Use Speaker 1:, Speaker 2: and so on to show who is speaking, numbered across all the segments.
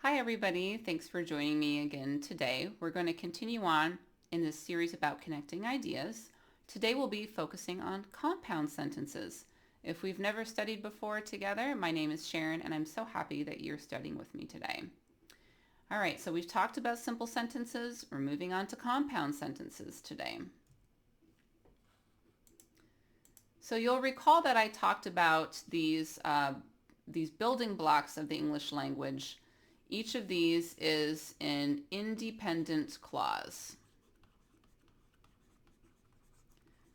Speaker 1: Hi everybody, thanks for joining me again today. We're going to continue on in this series about connecting ideas. Today we'll be focusing on compound sentences. If we've never studied before together, my name is Sharon and I'm so happy that you're studying with me today. All right, so we've talked about simple sentences. We're moving on to compound sentences today. So you'll recall that I talked about these building blocks of the English language. Each of these is an independent clause.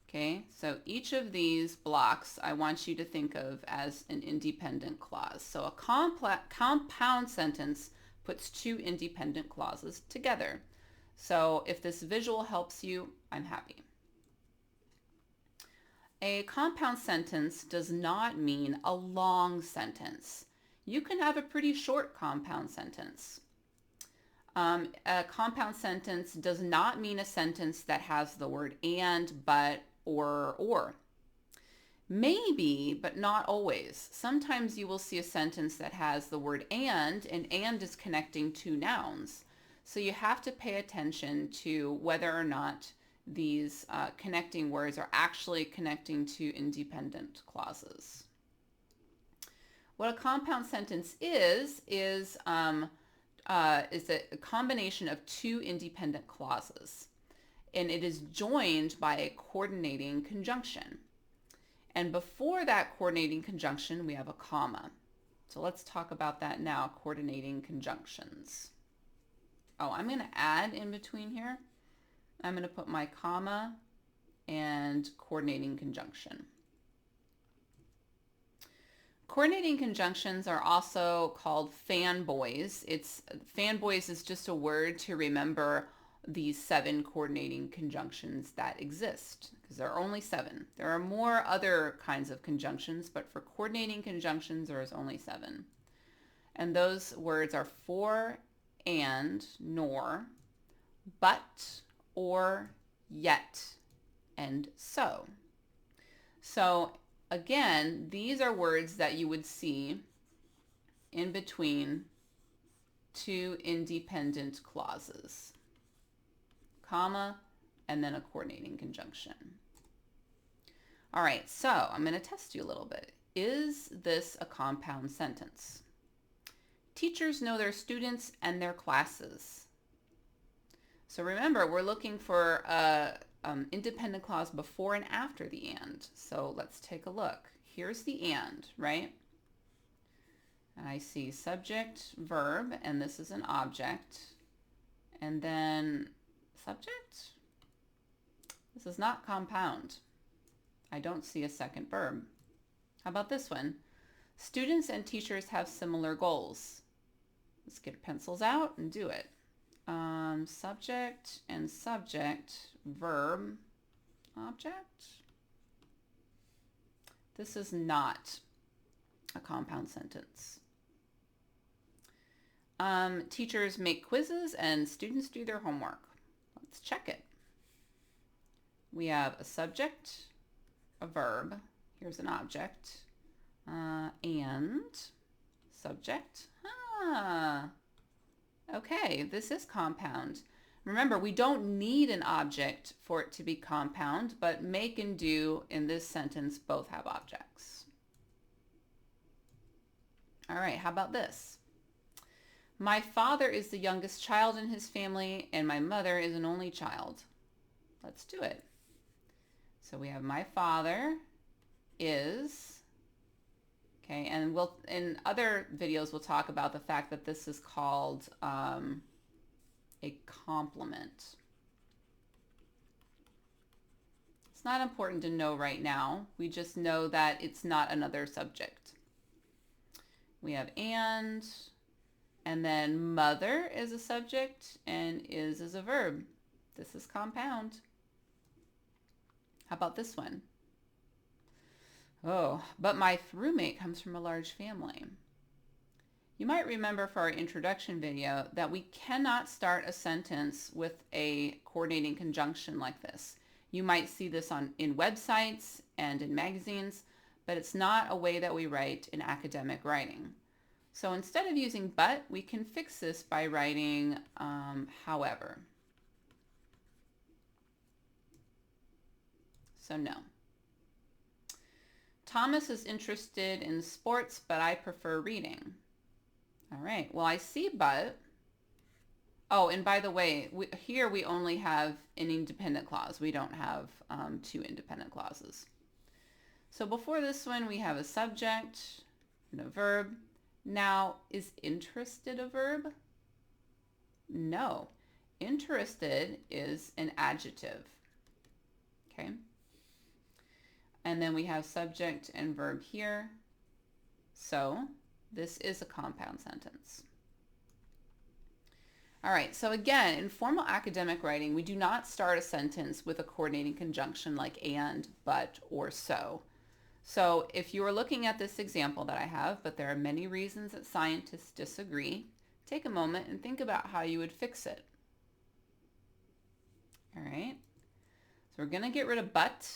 Speaker 1: Okay, so each of these blocks I want you to think of as an independent clause. So a compound sentence puts two independent clauses together. So if this visual helps you, I'm happy. A compound sentence does not mean a long sentence. You can have a pretty short compound sentence. A compound sentence does not mean a sentence that has the word and, but, or. Maybe, but not always. Sometimes you will see a sentence that has the word and is connecting two nouns. So you have to pay attention to whether or not these connecting words are actually connecting to independent clauses. What a compound sentence is a combination of two independent clauses, and it is joined by a coordinating conjunction. And before that coordinating conjunction, we have a comma. So let's talk about that now, coordinating conjunctions. Oh, I'm going to add in between here. I'm going to put my comma and coordinating conjunction. Coordinating conjunctions are also called fanboys. Fanboys is just a word to remember these 7 coordinating conjunctions that exist, because there are only 7. There are more other kinds of conjunctions, but for coordinating conjunctions there is only 7. And those words are for, and, nor, but, or, yet, and so. So again, these are words that you would see in between two independent clauses, comma, and then a coordinating conjunction. All right, so I'm going to test you a little bit. Is this a compound sentence? Teachers know their students and their classes. So remember, we're looking for a independent clause before and after the and. So let's take a look. Here's the and, right? And I see subject, verb, and this is an object. And then subject? This is not compound. I don't see a second verb. How about this one? Students and teachers have similar goals. Let's get pencils out and do it. Subject and subject, verb, object. This is not a compound sentence. Teachers make quizzes and students do their homework. Let's check it. We have a subject, a verb, here's an object, and subject. Okay, this is compound. Remember, we don't need an object for it to be compound, but make and do in this sentence both have objects. All right, how about this? My father is the youngest child in his family, and my mother is an only child. Let's do it. So we have my father is, okay, and in other videos we'll talk about the fact that this is called a complement. It's not important to know right now. We just know that it's not another subject. We have and then mother is a subject and is a verb. This is compound. How about this one? Oh, but my roommate comes from a large family. You might remember for our introduction video that we cannot start a sentence with a coordinating conjunction like this. You might see this in websites and in magazines, but it's not a way that we write in academic writing. So instead of using but, we can fix this by writing however. So no. Thomas is interested in sports, but I prefer reading. All right, well, I see but. Oh, and by the way, here we only have an independent clause. We don't have two independent clauses. So before this one, we have a subject and a verb. Now, is interested a verb? No. Interested is an adjective. Okay. And then we have subject and verb here. So this is a compound sentence. All right, so again, in formal academic writing, we do not start a sentence with a coordinating conjunction like and, but, or so. So if you are looking at this example that I have, but there are many reasons that scientists disagree, take a moment and think about how you would fix it. All right, so we're going to get rid of but,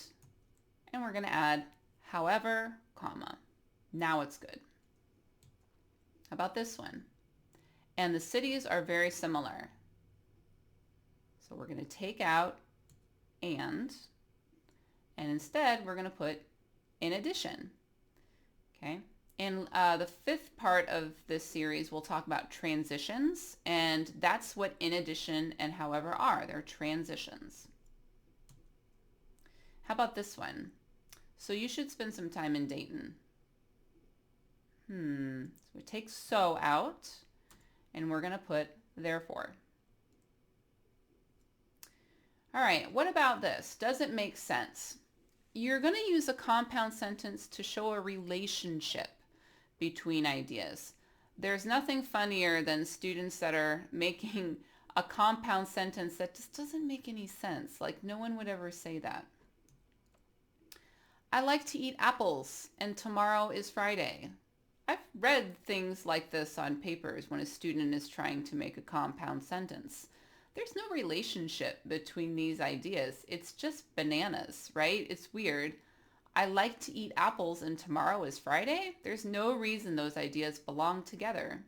Speaker 1: and we're going to add however, comma. Now it's good. How about this one? And the cities are very similar. So we're going to take out and instead we're going to put in addition. Okay. In the fifth part of this series, we'll talk about transitions, and that's what in addition and however are. They're transitions. How about this one? So you should spend some time in Dayton. So we take so out, and we're going to put therefore. All right, what about this? Does it make sense? You're going to use a compound sentence to show a relationship between ideas. There's nothing funnier than students that are making a compound sentence that just doesn't make any sense. Like, no one would ever say that. I like to eat apples, and tomorrow is Friday. I've read things like this on papers when a student is trying to make a compound sentence. There's no relationship between these ideas. It's just bananas, right? It's weird. I like to eat apples and tomorrow is Friday? There's no reason those ideas belong together.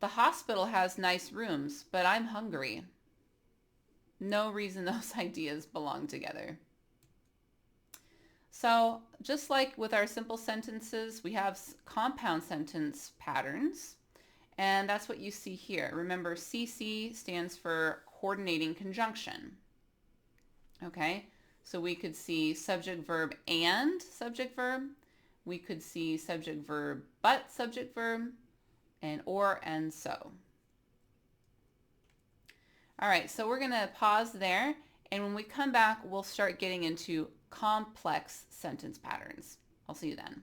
Speaker 1: The hospital has nice rooms, but I'm hungry. No reason those ideas belong together. So just like with our simple sentences, we have compound sentence patterns, and that's what you see here. Remember, CC stands for coordinating conjunction. Okay, so we could see subject verb and subject verb. We could see subject verb but subject verb, and or and so. All right, so we're going to pause there, and when we come back, we'll start getting into complex sentence patterns. I'll see you then.